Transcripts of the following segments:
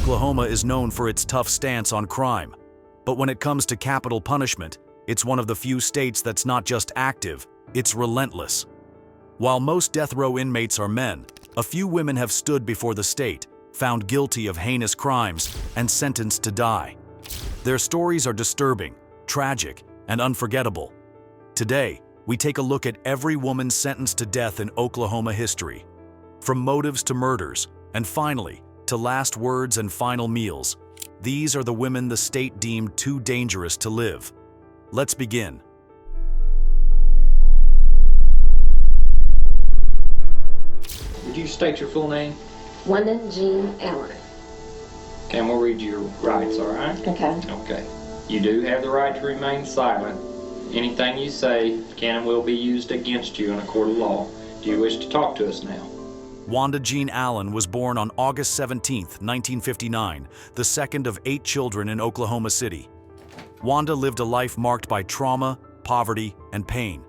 Oklahoma is known for its tough stance on crime. But when it comes to capital punishment, it's one of the few states that's not just active, it's relentless. While most death row inmates are men, a few women have stood before the state, found guilty of heinous crimes, and sentenced to die. Their stories are disturbing, tragic, and unforgettable. Today, we take a look at every woman sentenced to death in Oklahoma history. From motives to murders, and finally, to last words and final meals, these are the women the state deemed too dangerous to live. Let's begin. Would you state your full name? Wanda Jean Allen. Okay, and we'll read your rights, all right? Okay. Okay. You do have the right to remain silent. Anything you say can and will be used against you in a court of law. Do you wish to talk to us now? Wanda Jean Allen was born on August 17, 1959, the second of 8 children in Oklahoma City. Wanda lived a life marked by trauma, poverty, and pain.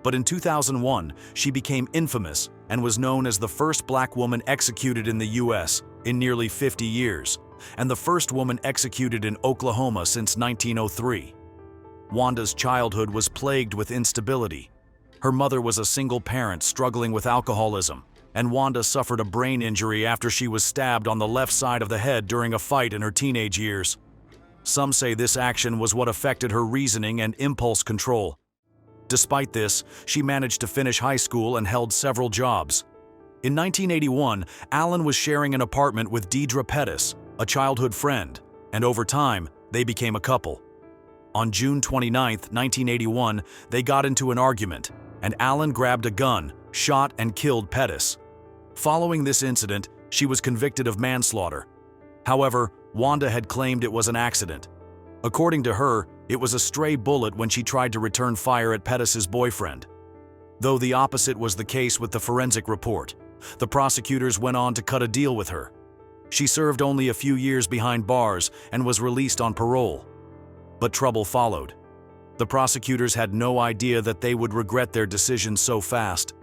But in 2001, she became infamous and was known as the first black woman executed in the U.S. in nearly 50 years, and the first woman executed in Oklahoma since 1903. Wanda's childhood was plagued with instability. Her mother was a single parent struggling with alcoholism, and Wanda suffered a brain injury after she was stabbed on the left side of the head during a fight in her teenage years. Some say this action was what affected her reasoning and impulse control. Despite this, she managed to finish high school and held several jobs. In 1981, Allen was sharing an apartment with Deidre Pettis, a childhood friend, and over time, they became a couple. On June 29, 1981, they got into an argument, and Allen grabbed a gun, shot and killed Pettis. Following this incident, she was convicted of manslaughter. However, Wanda had claimed it was an accident. According to her, it was a stray bullet when she tried to return fire at Pettis's boyfriend. Though the opposite was the case with the forensic report, the prosecutors went on to cut a deal with her. She served only a few years behind bars and was released on parole. But trouble followed. The prosecutors had no idea that they would regret their decision so fast.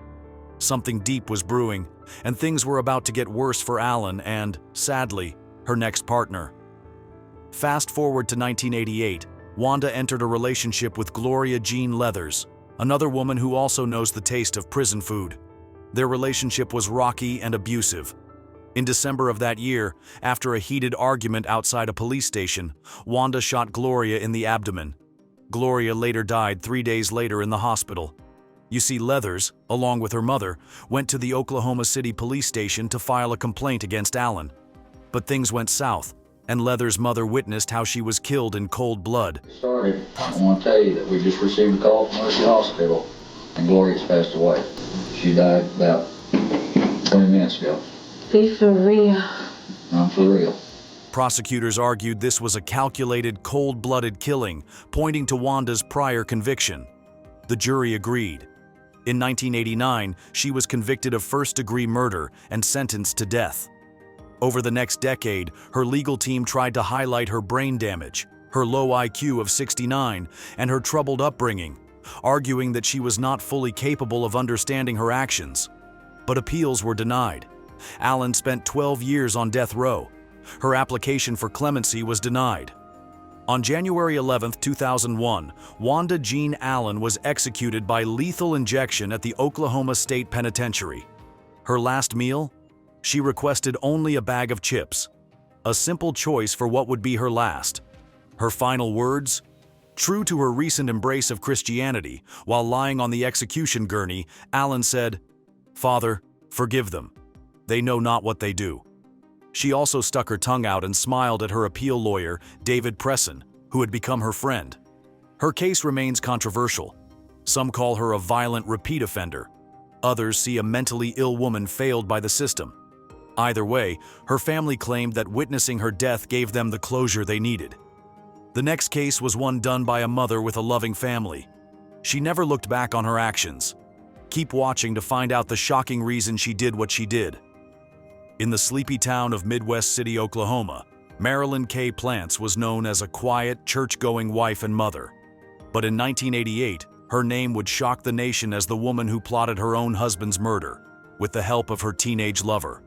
Something deep was brewing, and things were about to get worse for Allen and, sadly, her next partner. Fast forward to 1988, Wanda entered a relationship with Gloria Jean Leathers, another woman who also knows the taste of prison food. Their relationship was rocky and abusive. In December of that year, after a heated argument outside a police station, Wanda shot Gloria in the abdomen. Gloria later died 3 days later in the hospital. You see, Leathers, along with her mother, went to the Oklahoma City police station to file a complaint against Allen. But things went south, and Leathers' mother witnessed how she was killed in cold blood. Sorry, I want to tell you that we just received a call from Mercy Hospital, and Gloria's passed away. She died about 20 minutes ago. Be for real. I'm for real. Prosecutors argued this was a calculated, cold-blooded killing, pointing to Wanda's prior conviction. The jury agreed. In 1989, she was convicted of first-degree murder and sentenced to death. Over the next decade, her legal team tried to highlight her brain damage, her low IQ of 69, and her troubled upbringing, arguing that she was not fully capable of understanding her actions. But appeals were denied. Allen spent 12 years on death row. Her application for clemency was denied. On January 11, 2001, Wanda Jean Allen was executed by lethal injection at the Oklahoma State Penitentiary. Her last meal? She requested only a bag of chips. A simple choice for what would be her last. Her final words? True to her recent embrace of Christianity, while lying on the execution gurney, Allen said, "Father, forgive them. They know not what they do." She also stuck her tongue out and smiled at her appeal lawyer, David Presson, who had become her friend. Her case remains controversial. Some call her a violent repeat offender. Others see a mentally ill woman failed by the system. Either way, her family claimed that witnessing her death gave them the closure they needed. The next case was one done by a mother with a loving family. She never looked back on her actions. Keep watching to find out the shocking reason she did what she did. In the sleepy town of Midwest City, Oklahoma, Marilyn K. Plants was known as a quiet, church-going wife and mother. But in 1988, her name would shock the nation as the woman who plotted her own husband's murder, with the help of her teenage lover.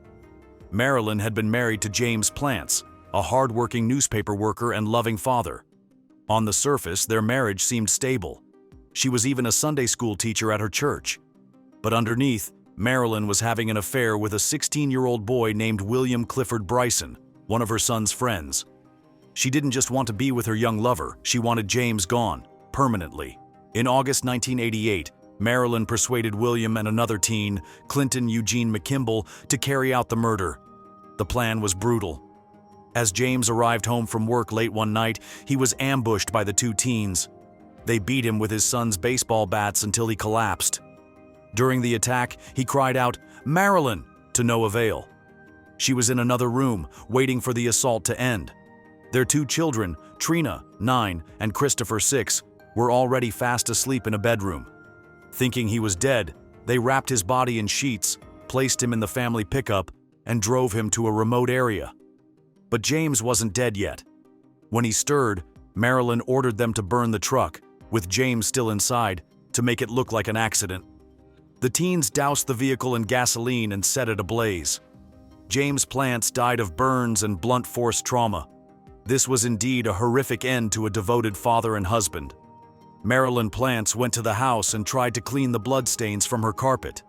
Marilyn had been married to James Plants, a hard-working newspaper worker and loving father. On the surface, their marriage seemed stable. She was even a Sunday school teacher at her church. But underneath, Marilyn was having an affair with a 16-year-old boy named William Clifford Bryson, one of her son's friends. She didn't just want to be with her young lover, she wanted James gone, permanently. In August 1988, Marilyn persuaded William and another teen, Clinton Eugene McKimble, to carry out the murder. The plan was brutal. As James arrived home from work late one night, he was ambushed by the two teens. They beat him with his son's baseball bats until he collapsed. During the attack, he cried out, "Marilyn!" to no avail. She was in another room, waiting for the assault to end. Their two children, Trina, 9, and Christopher, 6, were already fast asleep in a bedroom. Thinking he was dead, they wrapped his body in sheets, placed him in the family pickup, and drove him to a remote area. But James wasn't dead yet. When he stirred, Marilyn ordered them to burn the truck, with James still inside, to make it look like an accident. The teens doused the vehicle in gasoline and set it ablaze. James Plants died of burns and blunt force trauma. This was indeed a horrific end to a devoted father and husband. Marilyn Plants went to the house and tried to clean the bloodstains from her carpet.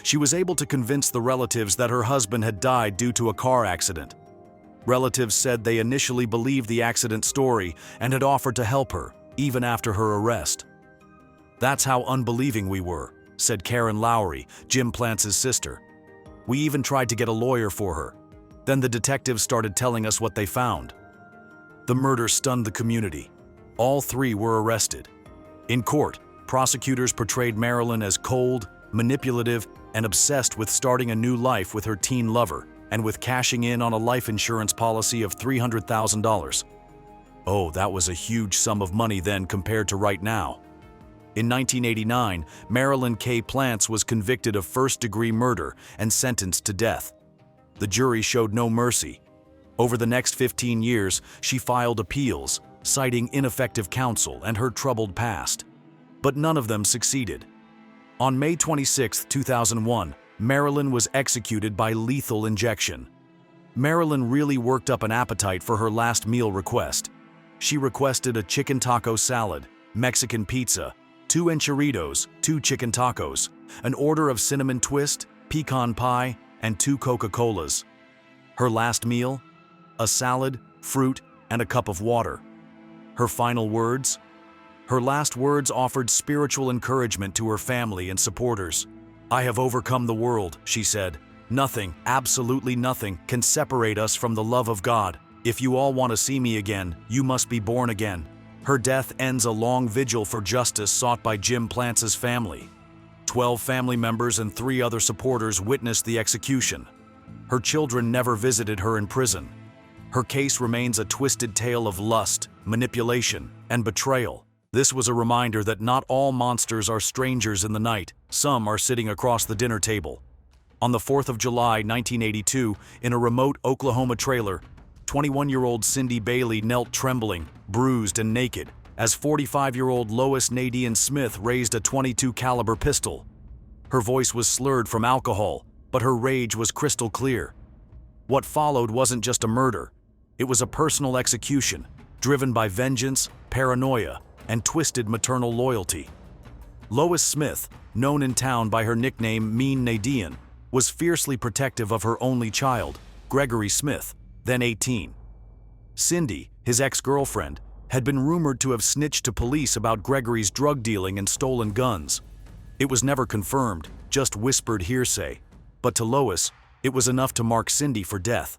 She was able to convince the relatives that her husband had died due to a car accident. Relatives said they initially believed the accident story and had offered to help her, even after her arrest. "That's how unbelieving we were," said Karen Lowry, Jim Plants' sister. "We even tried to get a lawyer for her. Then the detectives started telling us what they found." The murder stunned the community. All three were arrested. In court, prosecutors portrayed Marilyn as cold, manipulative, and obsessed with starting a new life with her teen lover, and with cashing in on a life insurance policy of $300,000. Oh, that was a huge sum of money then compared to right now. In 1989, Marilyn K. Plants was convicted of first-degree murder and sentenced to death. The jury showed no mercy. Over the next 15 years, she filed appeals, citing ineffective counsel and her troubled past. But none of them succeeded. On May 26, 2001, Marilyn was executed by lethal injection. Marilyn really worked up an appetite for her last meal request. She requested a chicken taco salad, Mexican pizza, 2 enchiritos, 2 chicken tacos, an order of cinnamon twist, pecan pie, and 2 Coca-Colas. Her last meal? A salad, fruit, and a cup of water. Her final words? Her last words offered spiritual encouragement to her family and supporters. "I have overcome the world," she said. "Nothing, absolutely nothing, can separate us from the love of God. If you all want to see me again, you must be born again." Her death ends a long vigil for justice sought by Jim Plants' family. 12 family members and 3 other supporters witnessed the execution. Her children never visited her in prison. Her case remains a twisted tale of lust, manipulation, and betrayal. This was a reminder that not all monsters are strangers in the night. Some are sitting across the dinner table. On the 4th of July, 1982, in a remote Oklahoma trailer, 21-year-old Cindy Bailey knelt trembling, bruised and naked, as 45-year-old Lois Nadine Smith raised a .22 caliber pistol. Her voice was slurred from alcohol, but her rage was crystal clear. What followed wasn't just a murder. It was a personal execution, driven by vengeance, paranoia, and twisted maternal loyalty. Lois Smith, known in town by her nickname Mean Nadine, was fiercely protective of her only child, Gregory Smith, then 18. Cindy, his ex-girlfriend, had been rumored to have snitched to police about Gregory's drug dealing and stolen guns. It was never confirmed, just whispered hearsay. But to Lois, it was enough to mark Cindy for death.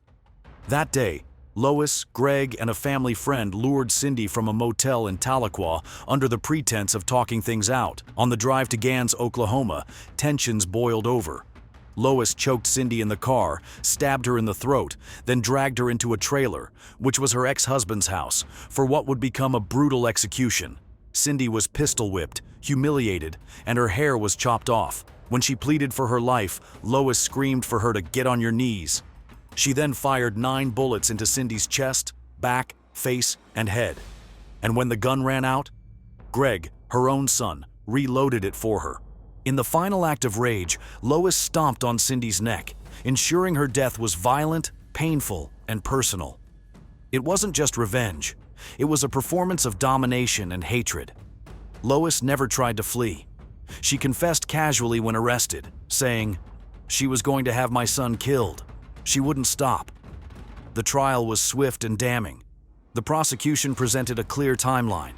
That day, Lois, Greg, and a family friend lured Cindy from a motel in Tahlequah under the pretense of talking things out. On the drive to Gans, Oklahoma, tensions boiled over. Lois choked Cindy in the car, stabbed her in the throat, then dragged her into a trailer, which was her ex-husband's house, for what would become a brutal execution. Cindy was pistol-whipped, humiliated, and her hair was chopped off. When she pleaded for her life, Lois screamed for her to get on your knees. She then fired 9 bullets into Cindy's chest, back, face, and head. And when the gun ran out, Greg, her own son, reloaded it for her. In the final act of rage, Lois stomped on Cindy's neck. ensuring her death was violent, painful, and personal. It wasn't just revenge. It was a performance of domination and hatred. Lois never tried to flee. She confessed casually when arrested, saying, "She was going to have my son killed. She wouldn't stop." The trial was swift and damning. The prosecution presented a clear timeline: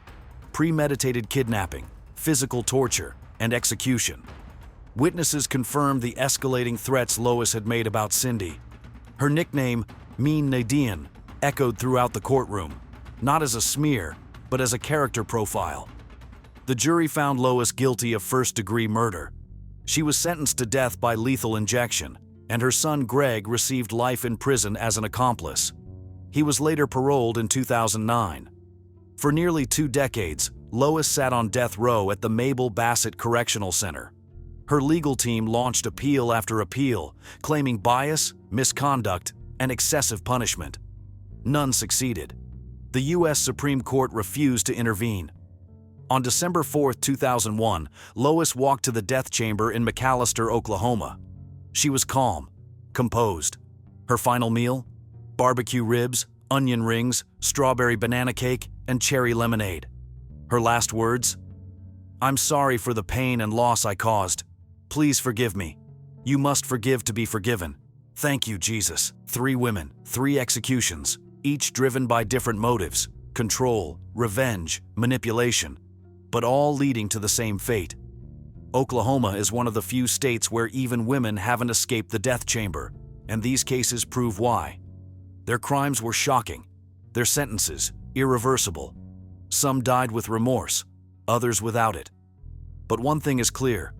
premeditated kidnapping, physical torture, and execution. Witnesses confirmed the escalating threats Lois had made about Cindy. Her nickname, Mean Nadine, echoed throughout the courtroom, not as a smear, but as a character profile. The jury found Lois guilty of first-degree murder. She was sentenced to death by lethal injection, and her son Greg received life in prison as an accomplice. He was later paroled in 2009. For nearly 2 decades, Lois sat on death row at the Mabel Bassett Correctional Center. Her legal team launched appeal after appeal, claiming bias, misconduct, and excessive punishment. None succeeded. The U.S. Supreme Court refused to intervene. On December 4, 2001, Lois walked to the death chamber in McAlester, Oklahoma. She was calm, composed. Her final meal? Barbecue ribs, onion rings, strawberry banana cake, and cherry lemonade. Her last words? "I'm sorry for the pain and loss I caused. Please forgive me. You must forgive to be forgiven. Thank you, Jesus." 3 women, 3 executions, each driven by different motives: control, revenge, manipulation, but all leading to the same fate. Oklahoma is one of the few states where even women haven't escaped the death chamber, and these cases prove why. Their crimes were shocking, their sentences irreversible. Some died with remorse, others without it. But one thing is clear: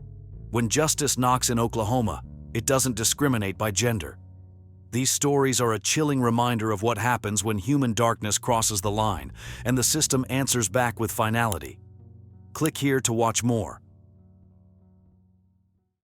when justice knocks in Oklahoma, it doesn't discriminate by gender. These stories are a chilling reminder of what happens when human darkness crosses the line, and the system answers back with finality. Click here to watch more.